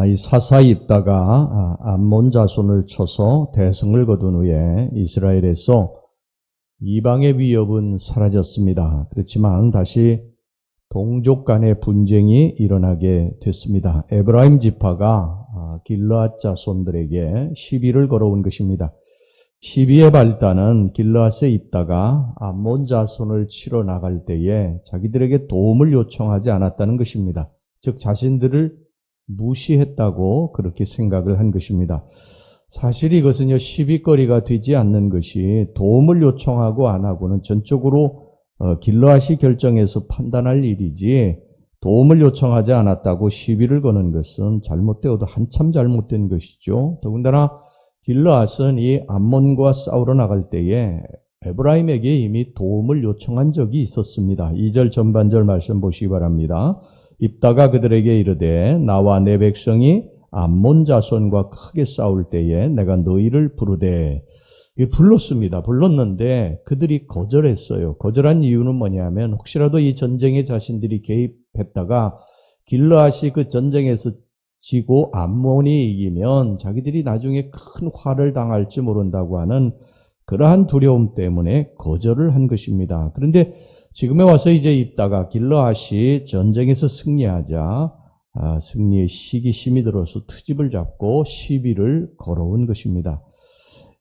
이 사사에 있다가 암몬 자손을 쳐서 대승을 거둔 후에 이스라엘에서 이방의 위협은 사라졌습니다. 그렇지만 다시 동족 간의 분쟁이 일어나게 됐습니다. 에브라임 지파가 길르앗 자손들에게 시비를 걸어온 것입니다. 시비의 발단은 길르앗에 있다가 암몬 자손을 치러 나갈 때에 자기들에게 도움을 요청하지 않았다는 것입니다. 즉 자신들을 무시했다고 그렇게 생각을 한 것입니다. 사실 이것은요, 시비거리가 되지 않는 것이 도움을 요청하고 안 하고는 전적으로 길르앗이 결정해서 판단할 일이지, 도움을 요청하지 않았다고 시비를 거는 것은 잘못되어도 한참 잘못된 것이죠. 더군다나 길르앗은 이 암몬과 싸우러 나갈 때에 에브라임에게 이미 도움을 요청한 적이 있었습니다. 2절 전반절 말씀 보시기 바랍니다. 입다가 그들에게 이르되 나와 내 백성이 암몬 자손과 크게 싸울 때에 내가 너희를 부르되, 불렀습니다. 불렀는데 그들이 거절했어요. 거절한 이유는 뭐냐면 혹시라도 이 전쟁에 자신들이 개입했다가 길르앗이 그 전쟁에서 지고 암몬이 이기면 자기들이 나중에 큰 화를 당할지 모른다고 하는 그러한 두려움 때문에 거절을 한 것입니다. 그런데 지금에 와서 이제 있다가 길르앗이 전쟁에서 승리하자 승리의 시기심이 들어서 트집을 잡고 시비를 걸어온 것입니다.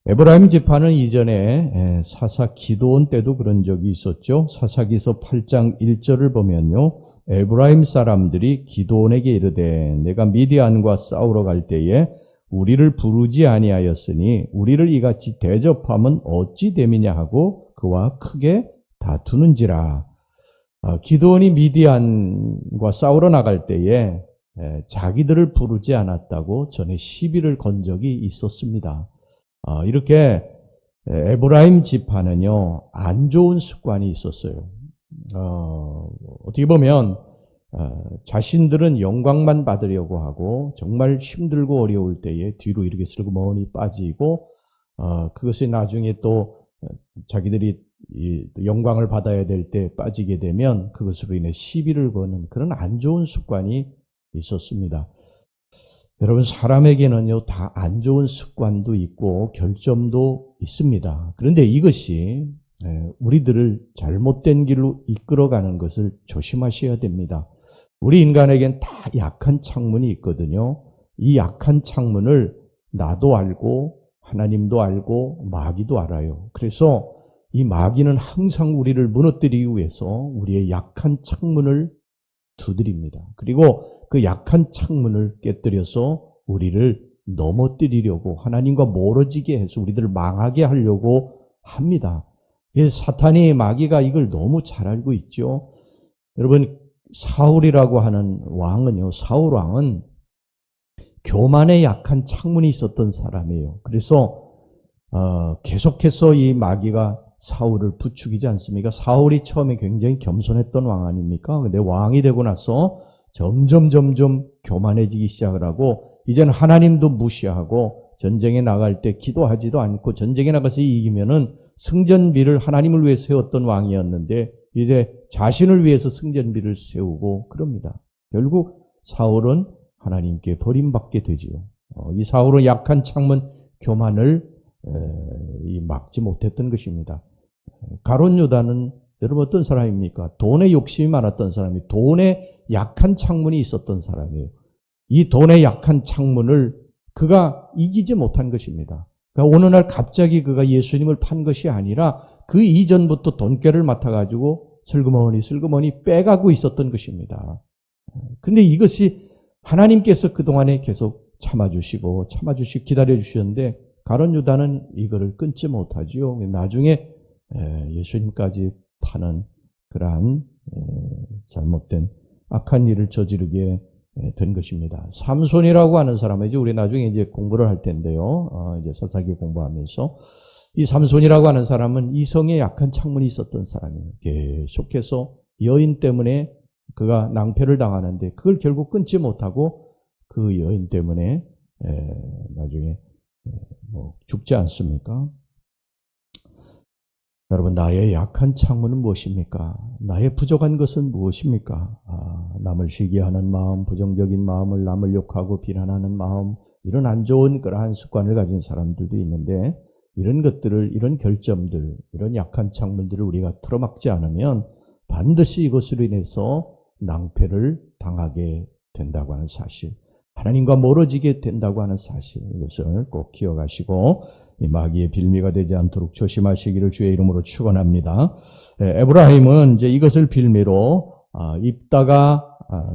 에브라임 지파는 이전에 사사 기드온 때도 그런 적이 있었죠. 사사기서 8장 1절을 보면요, 에브라임 사람들이 기드온에게 이르되 내가 미디안과 싸우러 갈 때에 우리를 부르지 아니하였으니 우리를 이같이 대접하면 어찌 됨이냐 하고 그와 크게 다투는지라. 기드온이 미디안과 싸우러 나갈 때에 자기들을 부르지 않았다고 전에 시비를 건 적이 있었습니다. 이렇게 에브라임 지파는요, 안 좋은 습관이 있었어요. 어떻게 보면 자신들은 영광만 받으려고 하고 정말 힘들고 어려울 때에 뒤로 이렇게 슬그머니 빠지고 그것이 나중에 또 자기들이 영광을 받아야 될 때 빠지게 되면 그것으로 인해 시비를 거는 그런 안 좋은 습관이 있었습니다. 여러분, 사람에게는요, 다 안 좋은 습관도 있고 결점도 있습니다. 그런데 이것이 우리들을 잘못된 길로 이끌어가는 것을 조심하셔야 됩니다. 우리 인간에겐 다 약한 창문이 있거든요. 이 약한 창문을 나도 알고 하나님도 알고 마귀도 알아요. 그래서 이 마귀는 항상 우리를 무너뜨리기 위해서 우리의 약한 창문을 두드립니다. 그리고 그 약한 창문을 깨뜨려서 우리를 넘어뜨리려고, 하나님과 멀어지게 해서 우리들을 망하게 하려고 합니다. 그래서 사탄이, 마귀가 이걸 너무 잘 알고 있죠. 여러분, 사울이라고 하는 왕은요, 사울 왕은 교만에 약한 창문이 있었던 사람이에요. 그래서 계속해서 이 마귀가 사울을 부추기지 않습니까? 사울이 처음에 굉장히 겸손했던 왕 아닙니까? 근데 왕이 되고 나서 점점 교만해지기 시작을 하고, 이제는 하나님도 무시하고 전쟁에 나갈 때 기도하지도 않고, 전쟁에 나가서 이기면은 승전비를 하나님을 위해 세웠던 왕이었는데 이제 자신을 위해서 승전비를 세우고 그럽니다. 결국 사울은 하나님께 버림받게 되지요. 이 사울은 약한 창문 교만을 막지 못했던 것입니다. 가룟 유다는 여러분 어떤 사람입니까? 돈에 욕심이 많았던 사람이, 돈에 약한 창문이 있었던 사람이에요. 이 돈에 약한 창문을 그가 이기지 못한 것입니다. 그러니까 어느 날 갑자기 그가 예수님을 판 것이 아니라 그 이전부터 돈꾀를 맡아가지고 슬그머니 빼가고 있었던 것입니다. 근데 이것이 하나님께서 그동안에 계속 참아주시고 기다려주셨는데 가룟 유다는 이거를 끊지 못하지요. 나중에 예수님까지 파는 그러한 잘못된 악한 일을 저지르게 된 것입니다. 삼손이라고 하는 사람이죠. 우리 나중에 이제 공부를 할 텐데요. 이제 사사기 공부하면서 이 삼손이라고 하는 사람은 이성에 약한 창문이 있었던 사람이에요. 계속해서 여인 때문에 그가 낭패를 당하는데 그걸 결국 끊지 못하고 그 여인 때문에 나중에 죽지 않습니까? 여러분, 나의 약한 창문은 무엇입니까? 나의 부족한 것은 무엇입니까? 남을 시기하는 마음, 부정적인 마음을 남을 욕하고 비난하는 마음, 이런 안 좋은 그러한 습관을 가진 사람들도 있는데, 이런 것들을, 이런 결점들, 이런 약한 창문들을 우리가 틀어막지 않으면 반드시 이것으로 인해서 낭패를 당하게 된다고 하는 사실, 하나님과 멀어지게 된다고 하는 사실, 이것을 꼭 기억하시고 이 마귀의 빌미가 되지 않도록 조심하시기를 주의 이름으로 축원합니다. 에브라임은 이제 이것을 빌미로 입다가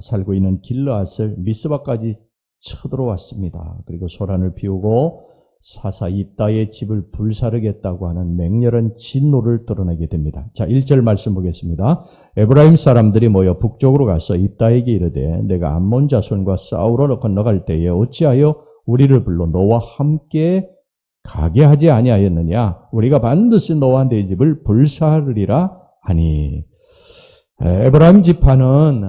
살고 있는 길르앗을 미스바까지 쳐들어왔습니다. 그리고 소란을 피우고 사사 입다의 집을 불사르겠다고 하는 맹렬한 진노를 드러내게 됩니다. 자, 1절 말씀 보겠습니다. 에브라임 사람들이 모여 북쪽으로 가서 입다에게 이르되 내가 암몬 자손과 싸우러 건너갈 때에 어찌하여 우리를 불러 너와 함께 가게 하지 아니하였느냐? 우리가 반드시 너와 내 집을 불사르리라 하니. 에브라임 지파는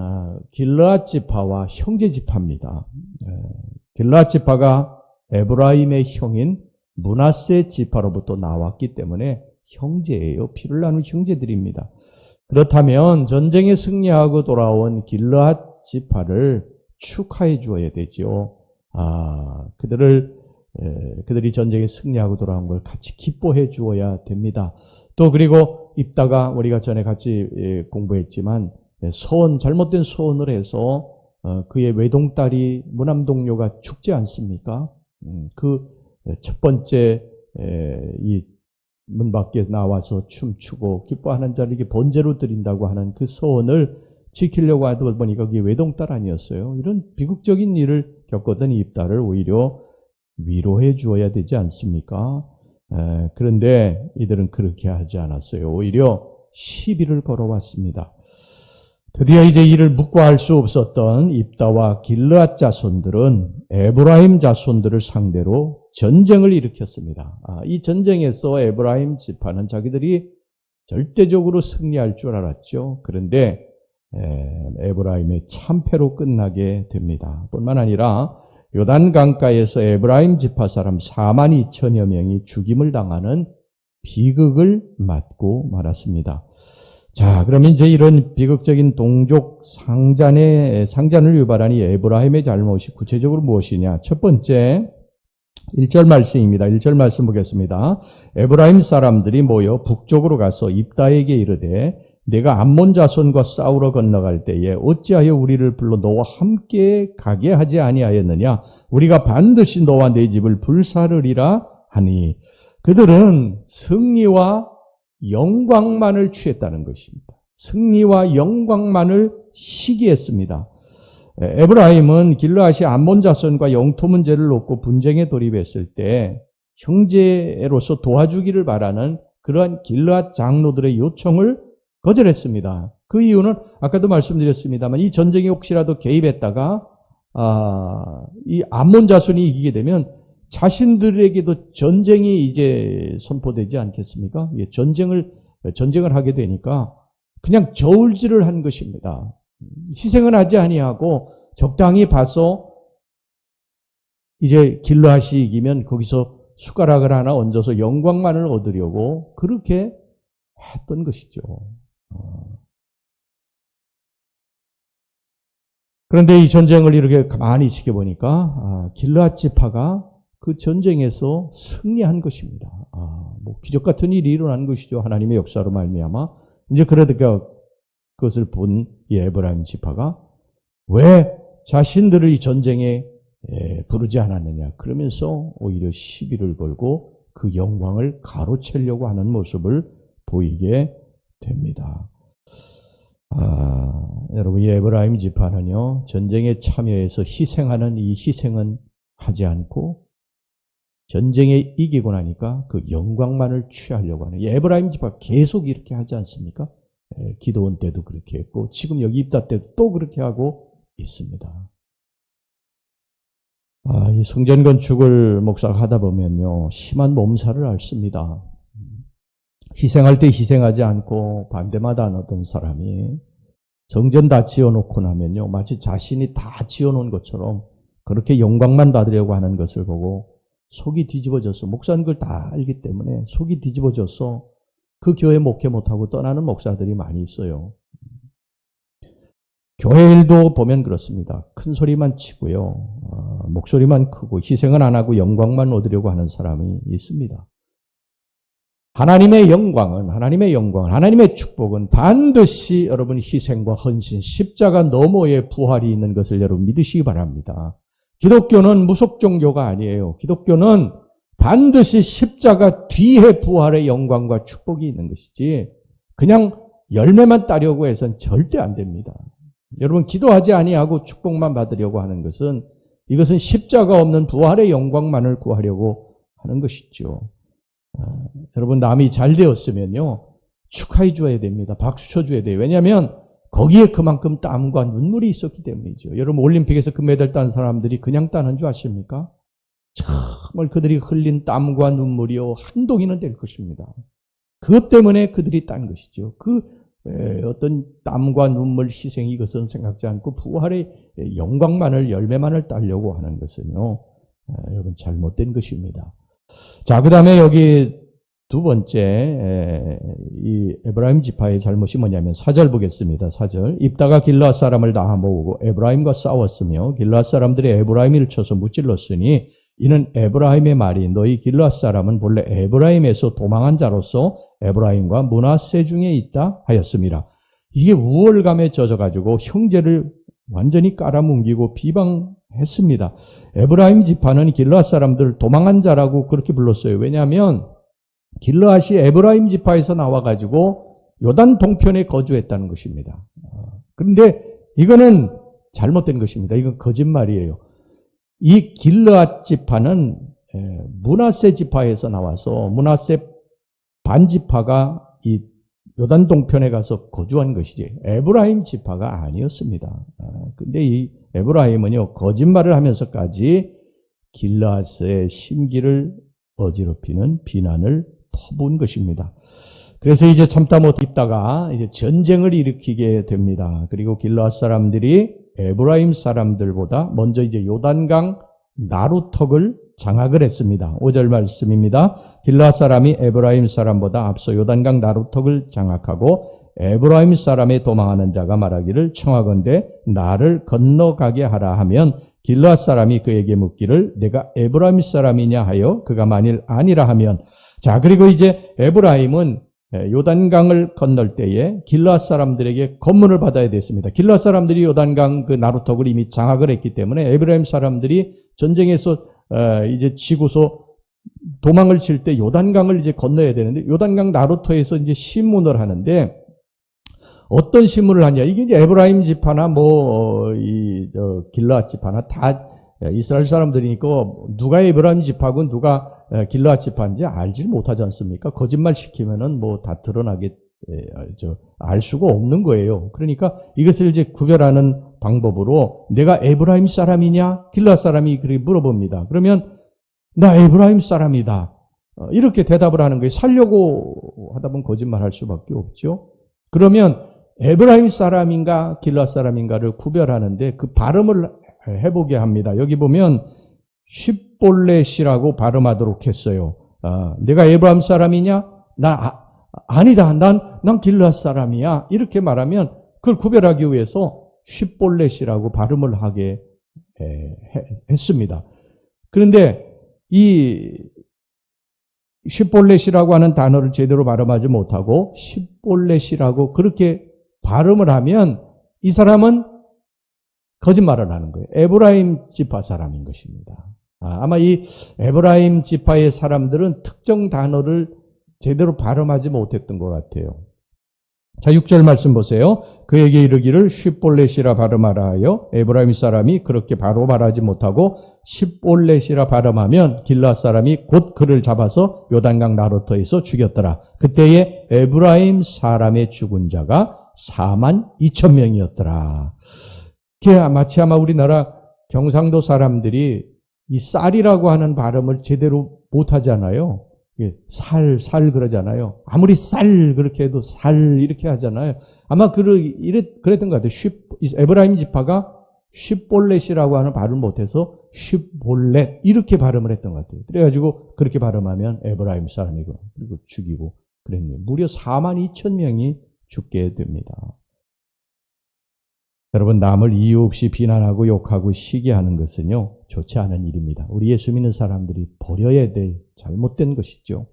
길르앗 지파와 형제 지파입니다. 길르앗 지파가 에브라임의 형인 므낫세 지파로부터 나왔기 때문에 형제예요. 피를 나눈 형제들입니다. 그렇다면 전쟁에 승리하고 돌아온 길르앗 지파를 축하해 주어야 되죠. 그들이 전쟁에 승리하고 돌아온 걸 같이 기뻐해 주어야 됩니다. 또 그리고 입다가 우리가 전에 같이 공부했지만 잘못된 소원을 해서 그의 외동딸이 무남동료가 죽지 않습니까? 그 첫 번째 이 문 밖에 나와서 춤추고 기뻐하는 자를 이렇게 번제로 드린다고 하는 그 소원을 지키려고 하다 보니까 그게 외동딸 아니었어요. 이런 비극적인 일을 겪었던 입다를 오히려 위로해 주어야 되지 않습니까? 그런데 이들은 그렇게 하지 않았어요. 오히려 시비를 걸어왔습니다. 드디어 이제 이를 묵과할 수 없었던 입다와 길르앗 자손들은 에브라임 자손들을 상대로 전쟁을 일으켰습니다. 이 전쟁에서 에브라임 지파는 자기들이 절대적으로 승리할 줄 알았죠. 그런데 에브라임의 참패로 끝나게 됩니다. 뿐만 아니라 요단 강가에서 에브라임 지파 사람 4만 2천여 명이 죽임을 당하는 비극을 맞고 말았습니다. 자, 그러면 이제 이런 비극적인 동족 상잔을 유발한 이 에브라임의 잘못이 구체적으로 무엇이냐? 첫 번째, 1절 말씀입니다. 1절 말씀 보겠습니다. 에브라임 사람들이 모여 북쪽으로 가서 입다에게 이르되 내가 암몬 자손과 싸우러 건너갈 때에 어찌하여 우리를 불러 너와 함께 가게 하지 아니하였느냐? 우리가 반드시 너와 내 집을 불사르리라 하니. 그들은 승리와 영광만을 취했다는 것입니다. 승리와 영광만을 시기했습니다. 에브라임은 길르앗이 암몬 자손과 영토 문제를 놓고 분쟁에 돌입했을 때 형제로서 도와주기를 바라는 그러한 길르앗 장로들의 요청을 거절했습니다. 그 이유는 아까도 말씀드렸습니다만 이 전쟁에 혹시라도 개입했다가 이 암몬 자손이 이기게 되면 자신들에게도 전쟁이 이제 선포되지 않겠습니까? 전쟁을 하게 되니까 그냥 저울질을 한 것입니다. 희생은 하지 아니하고 적당히 봐서 이제 길르앗이 이기면 거기서 숟가락을 하나 얹어서 영광만을 얻으려고 그렇게 했던 것이죠. 그런데 이 전쟁을 이렇게 가만히 지켜보니까 길르앗 지파가 그 전쟁에서 승리한 것입니다. 뭐 기적 같은 일이 일어난 것이죠. 하나님의 역사로 말미암아. 이제 그러다가 그것을 본 이 에브라임 지파가 왜 자신들을 이 전쟁에 부르지 않았느냐. 그러면서 오히려 시비를 걸고 그 영광을 가로채려고 하는 모습을 보이게 됩니다. 여러분, 이 에브라임 지파는요, 전쟁에 참여해서 희생하는 이 희생은 하지 않고 전쟁에 이기고 나니까 그 영광만을 취하려고 하는, 이 에브라임 지파 계속 이렇게 하지 않습니까? 기도원 때도 그렇게 했고 지금 여기 입다 때도 또 그렇게 하고 있습니다. 이 성전 건축을 목사가 하다 보면요, 심한 몸살을 앓습니다. 희생할 때 희생하지 않고 반대마다 안 하던 사람이 성전 다 지어놓고 나면요, 마치 자신이 다 지어놓은 것처럼 그렇게 영광만 받으려고 하는 것을 보고 속이 뒤집어져서, 목사는 그걸 다 알기 때문에 속이 뒤집어져서 그 교회 목회 못하고 떠나는 목사들이 많이 있어요. 교회 일도 보면 그렇습니다. 큰 소리만 치고요. 목소리만 크고 희생은 안 하고 영광만 얻으려고 하는 사람이 있습니다. 하나님의 영광은, 하나님의 축복은 반드시 여러분 희생과 헌신, 십자가 너머의 부활이 있는 것을 여러분 믿으시기 바랍니다. 기독교는 무속 종교가 아니에요. 기독교는 반드시 십자가 뒤에 부활의 영광과 축복이 있는 것이지 그냥 열매만 따려고 해서는 절대 안 됩니다. 여러분 기도하지 아니하고 축복만 받으려고 하는 것은 이것은 십자가 없는 부활의 영광만을 구하려고 하는 것이죠. 여러분 남이 잘 되었으면요 축하해 줘야 됩니다. 박수 쳐줘야 돼요. 왜냐하면 거기에 그만큼 땀과 눈물이 있었기 때문이죠. 여러분 올림픽에서 금메달 딴 사람들이 그냥 따는 줄 아십니까? 정말 그들이 흘린 땀과 눈물이요 한동이는 될 것입니다. 그것 때문에 그들이 딴 것이죠. 어떤 땀과 눈물 희생 이것은 생각지 않고 부활의 영광만을 열매만을 따려고 하는 것은요 여러분 잘못된 것입니다. 자, 그 다음에 여기 두 번째 이 에브라임 지파의 잘못이 뭐냐면 4절 보겠습니다. 4절 입다가 길르앗 사람을 다 모으고 에브라임과 싸웠으며 길르앗 사람들이 에브라임을 쳐서 무찔렀으니 이는 에브라임의 말이 너희 길르앗 사람은 본래 에브라임에서 도망한 자로서 에브라임과 므낫세 중에 있다 하였습니다. 이게 우월감에 젖어가지고 형제를 완전히 깔아뭉개고 비방했습니다. 에브라임 지파는 길르앗 사람들 도망한 자라고 그렇게 불렀어요. 왜냐하면 길르앗이 에브라임 지파에서 나와가지고 요단 동편에 거주했다는 것입니다. 그런데 이거는 잘못된 것입니다. 이건 거짓말이에요. 이 길르앗 지파는 므낫세 지파에서 나와서 므낫세 반지파가 이 요단 동편에 가서 거주한 것이지 에브라임 지파가 아니었습니다. 근데 이 에브라임은요 거짓말을 하면서까지 길르앗의 심기를 어지럽히는 비난을 퍼부은 것입니다. 그래서 이제 참다 못 있다가 이제 전쟁을 일으키게 됩니다. 그리고 길르앗 사람들이 에브라임 사람들보다 먼저 이제 요단강 나루턱을 장악을 했습니다. 5절 말씀입니다. 길르앗 사람이 에브라임 사람보다 앞서 요단강 나루턱을 장악하고 에브라임 사람의 도망하는 자가 말하기를 청하건대 나를 건너가게 하라 하면 길르앗 사람이 그에게 묻기를 내가 에브라임 사람이냐 하여 그가 만일 아니라 하면 자 그리고 이제 에브라임은 요단강을 건널 때에 길르앗 사람들에게 검문을 받아야 됐습니다. 길르앗 사람들이 요단강 그 나루턱을 이미 장악을 했기 때문에 에브라임 사람들이 전쟁에서 이제 지고서 도망을 칠 때 요단강을 이제 건너야 되는데 요단강 나루터에서 이제 심문을 하는데 어떤 심문을 하냐? 이게 이제 에브라임 지파나 길르앗 지파나 다 이스라엘 사람들이니까 누가 에브라임 지파고 누가 길르앗 지파인지 알지 못하지 않습니까? 거짓말 시키면은 뭐 다 드러나게 알 수가 없는 거예요. 그러니까 이것을 이제 구별하는 방법으로 내가 에브라임 사람이냐? 길르앗 사람이 그렇게 물어봅니다. 그러면 나 에브라임 사람이다. 이렇게 대답을 하는 거예요. 살려고 하다 보면 거짓말 할 수밖에 없죠. 그러면 에브라임 사람인가 길르앗 사람인가를 구별하는데 그 발음을 해보게 합니다. 여기 보면 쉿볼렛이라고 발음하도록 했어요. 내가 에브라임 사람이냐? 아니다. 난 길르앗 사람이야. 이렇게 말하면 그걸 구별하기 위해서 쉿볼렛이라고 발음을 하게 했습니다. 그런데 이 쉿볼렛이라고 하는 단어를 제대로 발음하지 못하고 쉿볼렛이라고 그렇게 발음을 하면 이 사람은 거짓말을 하는 거예요. 에브라임 지파 사람인 것입니다. 아마 이 에브라임 지파의 사람들은 특정 단어를 제대로 발음하지 못했던 것 같아요. 자, 6절 말씀 보세요. 그에게 이르기를 쉿볼렛이라 발음하라 하여 에브라임 사람이 그렇게 바로 말하지 못하고 쉿볼렛이라 발음하면 길르앗 사람이 곧 그를 잡아서 요단강 나루터에서 죽였더라. 그때에 에브라임 사람의 죽은 자가 42,000명이었더라. 마치 아마 우리나라 경상도 사람들이 이 쌀이라고 하는 발음을 제대로 못하잖아요. 살 그러잖아요. 아무리 쌀 그렇게 해도 살 이렇게 하잖아요. 아마 그랬던 것 같아요. 에브라임 지파가 쉿볼렛이라고 하는 발음을 못해서 쉿볼렛 이렇게 발음을 했던 것 같아요. 그래가지고 그렇게 발음하면 에브라임 사람이고 그리고 죽이고 그랬니? 무려 42,000명이 죽게 됩니다. 여러분, 남을 이유 없이 비난하고 욕하고 시기하는 것은요, 좋지 않은 일입니다. 우리 예수 믿는 사람들이 버려야 될 잘못된 것이죠.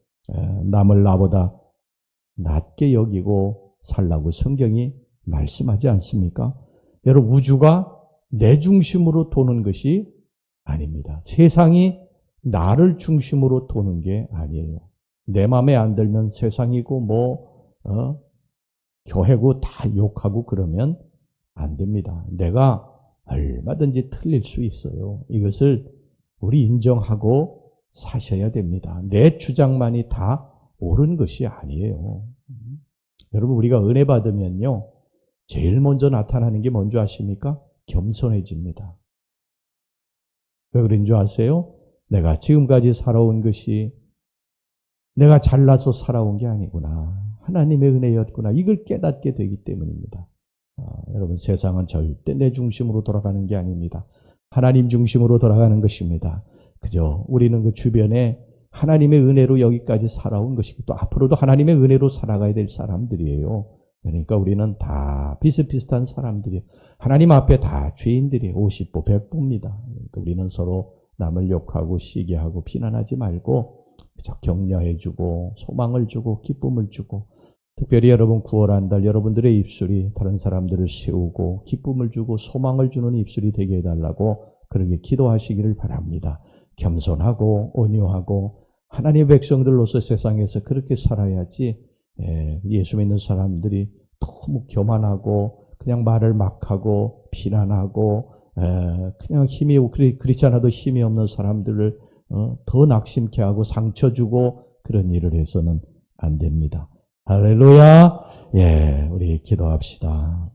남을 나보다 낮게 여기고 살라고 성경이 말씀하지 않습니까? 여러분, 우주가 내 중심으로 도는 것이 아닙니다. 세상이 나를 중심으로 도는 게 아니에요. 내 마음에 안 들면 세상이고 교회고 다 욕하고 그러면 안 됩니다. 내가 얼마든지 틀릴 수 있어요. 이것을 우리 인정하고 사셔야 됩니다. 내 주장만이 다 옳은 것이 아니에요. 여러분, 우리가 은혜 받으면요, 제일 먼저 나타나는 게 뭔지 아십니까? 겸손해집니다. 왜 그런 줄 아세요? 내가 지금까지 살아온 것이 내가 잘나서 살아온 게 아니구나. 하나님의 은혜였구나. 이걸 깨닫게 되기 때문입니다. 여러분, 세상은 절대 내 중심으로 돌아가는 게 아닙니다. 하나님 중심으로 돌아가는 것입니다. 그저 우리는 그 주변에 하나님의 은혜로 여기까지 살아온 것이고 또 앞으로도 하나님의 은혜로 살아가야 될 사람들이에요. 그러니까 우리는 다 비슷비슷한 사람들이에요. 하나님 앞에 다 죄인들이에요. 50보 100보입니다. 그러니까 우리는 서로 남을 욕하고 시기하고 비난하지 말고 그저 격려해주고 소망을 주고 기쁨을 주고, 특별히 여러분 9월 한 달 여러분들의 입술이 다른 사람들을 세우고 기쁨을 주고 소망을 주는 입술이 되게 해달라고 그렇게 기도하시기를 바랍니다. 겸손하고 온유하고 하나님의 백성들로서 세상에서 그렇게 살아야지, 예수 믿는 사람들이 너무 교만하고 그냥 말을 막 하고 비난하고 그냥 그렇지 않아도 힘이 없는 사람들을 더 낙심케 하고 상처 주고 그런 일을 해서는 안 됩니다. 할렐루야. 우리 기도합시다.